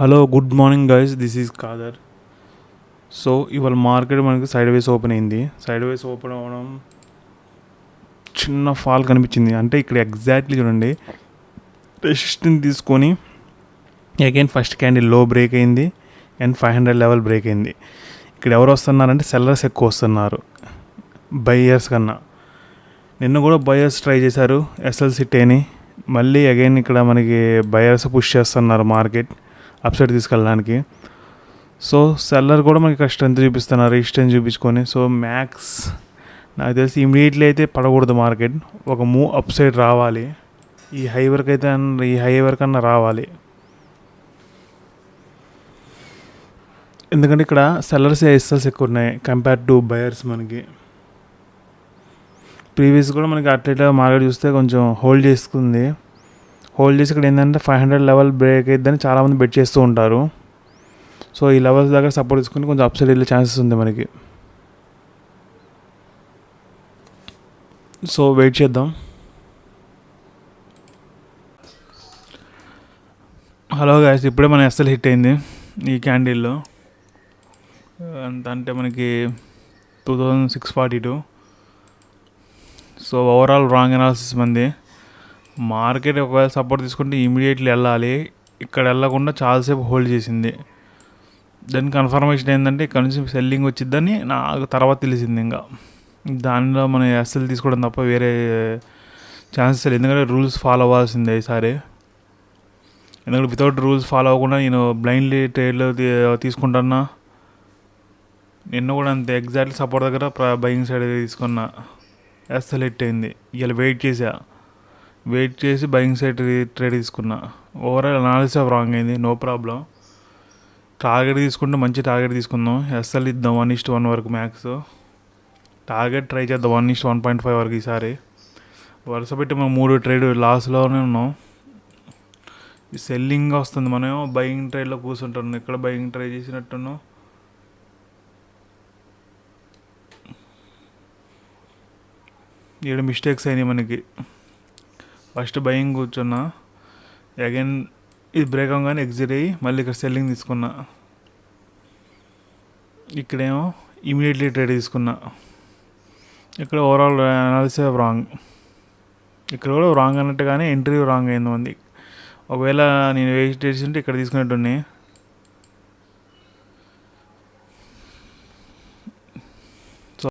Hello good morning guys, this is Kadar. So ఇవాళ market మనకి sideways open అయింది. Sideways open అవ్వడం చిన్న ఫాల్ కనిపించింది. అంటే ఇక్కడ ఎగ్జాక్ట్లీ చూడండి, రెసిస్టెన్స్ తీసుకొని అగైన్ ఫస్ట్ క్యాండిల్ లో బ్రేక్ అయింది అండ్ 500 లెవెల్ బ్రేక్ అయింది. ఇక్కడ ఎవరు వస్తున్నారంటే సెల్లర్స్ ఎక్కువ వస్తున్నారు బయ్యర్స్ కన్నా. నిన్న కూడా బయ్యర్స్ ట్రై చేశారు ఎస్ఎల్సిటీని, మళ్ళీ అగైన్ ఇక్కడ మనకి బయ్యర్స్ పుష్ చేస్తున్నారు మార్కెట్ అప్సైడ్ తీసుకెళ్ళడానికి. సో సెల్లర్ కూడా మనకి ఇక్కడ స్ట్రెంత్ చూపిస్తున్నారు, రెసిస్టెన్స్ చూపించుకొని. సో మ్యాక్స్ నాకు తెలిసి ఇమీడియట్లీ అయితే పడకూడదు మార్కెట్, ఒక మూవ్ అప్ సైడ్ రావాలి. ఈ హై వరకు అయితే ఈ హై వరకు అన్న రావాలి, ఎందుకంటే ఇక్కడ సెల్లర్స్ ఎస్ఎల్స్ ఎక్కువ ఉన్నాయి కంపేర్ టు బయర్స్. మనకి ప్రీవియస్ కూడా మనకి అట్లా మార్కెట్ చూస్తే కొంచెం హోల్డ్ చేసుకుంది. హోల్డ్ చేసి ఇక్కడ ఏంటంటే 500 లెవెల్ బ్రేక్ అయిద్దని చాలామంది బెట్ చేస్తూ ఉంటారు. సో ఈ లెవెల్స్ దగ్గర సపోర్ట్ తీసుకుని కొంచెం అప్ సైడ్ వెళ్ళే ఛాన్సెస్ ఉంది మనకి. సో వెయిట్ చేద్దాం. హలో గాయస్, ఇప్పుడే మన ఎస్ఎల్ హిట్ అయింది ఈ క్యాండిల్లో. ఎంత అంటే మనకి 2642. సో ఓవరాల్ రాంగ్ అనాలిసిస్ మంది. మార్కెట్ ఒకవేళ సపోర్ట్ తీసుకుంటే ఇమీడియట్లీ వెళ్ళాలి, ఇక్కడ వెళ్ళకుండా చాలాసేపు హోల్డ్ చేసింది. దాని కన్ఫర్మేషన్ ఏంటంటే ఇక్కడ నుంచి సెల్లింగ్ వచ్చిద్దని నాకు తర్వాత తెలిసింది. ఇంకా దానిలో మనం ఎస్ఎల్ తీసుకోవడం తప్ప వేరే ఛాన్సెస్ లేదు, ఎందుకంటే రూల్స్ ఫాలో అవ్వాల్సిందే ఈసారి. ఎందుకంటే వితౌట్ రూల్స్ ఫాలో అవ్వకుండా నేను బ్లైండ్లీ ట్రేడ్లో తీసుకుంటున్నా. నిన్న కూడా అంతే, ఎగ్జాక్ట్లీ సపోర్ట్ దగ్గర బయింగ్ సైడ్ తీసుకున్నా, ఎస్ఎల్ హిట్ అయింది. ఇలా వెయిట్ చేసి బయింగ్ సైడ్ ట్రేడ్ తీసుకున్నా. ఓవరాల్ అనాలిసిస్ ఆఫ్ రాంగ్ అయింది, నో ప్రాబ్లం. టార్గెట్ తీసుకుంటే మంచి టార్గెట్ తీసుకుందాం, ఎస్ఎల్ ఇద్దాం 1:1 వరకు మ్యాక్స్. టార్గెట్ ట్రై చేద్దాం 1:1.5 వరకు. ఈసారి వరుస పెట్టి మనం 3 ట్రేడ్ లాస్లోనే ఉన్నాం. ఈ సెల్లింగ్ వస్తుంది, మనం బయింగ్ ట్రేడ్లో కూర్చుంటున్నాం. ఇక్కడ బయింగ్ ట్రై చేసినట్టున్నాం. ఇక్కడ మిస్టేక్స్ అయినాయి మనకి. ఫస్ట్ బయింగ్ కూర్చున్నా, అగైన్ ఇది బ్రేక్ అవ్వగానే ఎగ్జిట్ అయ్యి మళ్ళీ ఇక్కడ సెల్లింగ్ తీసుకున్నా. ఇక్కడేమో ఇమీడియట్లీ ట్రేడ్ తీసుకున్నా. ఇక్కడ ఓవరాల్ అనాలిసిస్ రాంగ్. ఇక్కడ కూడా రాంగ్ అన్నట్టుగానే ఎంట్రీ రాంగ్ అయింది మంది. ఒకవేళ నేను వెయిట్ చేసి ఉంటే ఇక్కడ తీసుకునేట్టున్నాయి.